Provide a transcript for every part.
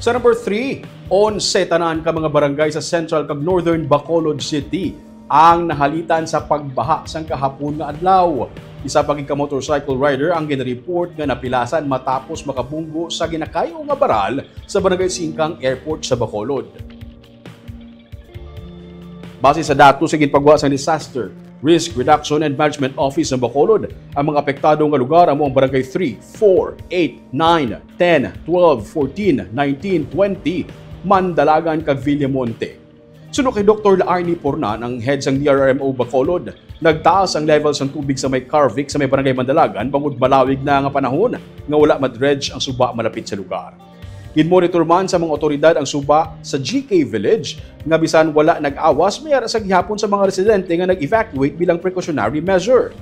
Sa number 3, 11 tanan ka mga barangay sa Central kag Northern Bacolod City ang nahalitan sa pagbaha sang kahapon nga adlaw. Isa pa ka motorcycle rider ang ginreport nga napilasan matapos makabunggo sa ginakayo nga baral sa Barangay Singkang Airport sa Bacolod. Base sa datos sa ginpagawa sa Disaster Risk Reduction and Management Office ng Bacolod, ang mga apektado nga lugar amo ang Barangay 3, 4, 8, 9, 10, 12, 14, 19, 20, Mandalagan kag Villamonte. Suno kay Dr. Laarni Pornan, ang head sang DRRMO Bacolod, nagtaas ang levels ng tubig sa may Carvic sa may Barangay Mandalagan bangod malawig na nga panahon nga wala madredge ang suba malapit sa lugar. Ginmonitor man sa mga otoridad ang suba sa GK Village nga bisan wala nag-awas mayara sa gihapon sa mga residente nga nag-evacuate bilang precautionary measure.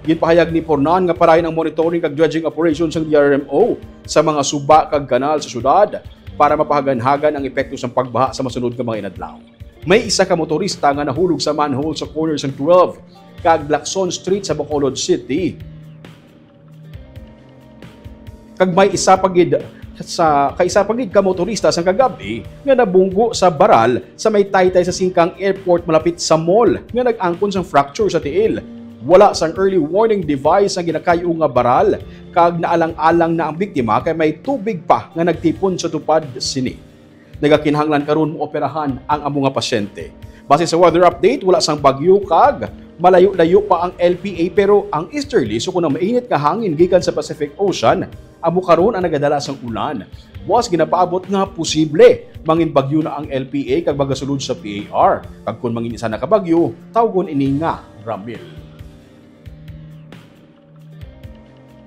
Ginpahayag ni Pornan nga parayon ang monitoring kag dredging operations ng DRRMO sa mga suba kag kanal sa syudad para mapahagan-hagan ang epekto sa pagbaha sa masunod nga mga inadlaw. May isa ka motorista nga nahulog sa manhole sa corner ng 12 kag Lacson Street sa Bacolod City. Kag may isa pagid ka motorista sang kagabi nga nabunggo sa baral sa may taytay sa Singkang Airport malapit sa mall nga nag-angkon sang fracture sa tiil. Wala sang early warning device ang ginakayo nga baral kag naalang-alang na ang biktima kay may tubig pa nga nagtipon sa tupad sini. Nagakinahanglan karon mo operahan ang amo nga pasyente. Base sa weather update, wala sang bagyo kag malayo-layo pa ang LPA pero ang easterly so kung mainit nga hangin gikan sa Pacific Ocean, amo karon ang nagadala sang ulan. Buwas ginapaabot nga posible mangin bagyo na ang LPA kag magasulod sa PAR. Kag kun mangin isa na ka bagyo, tawgon ini nga Ramil.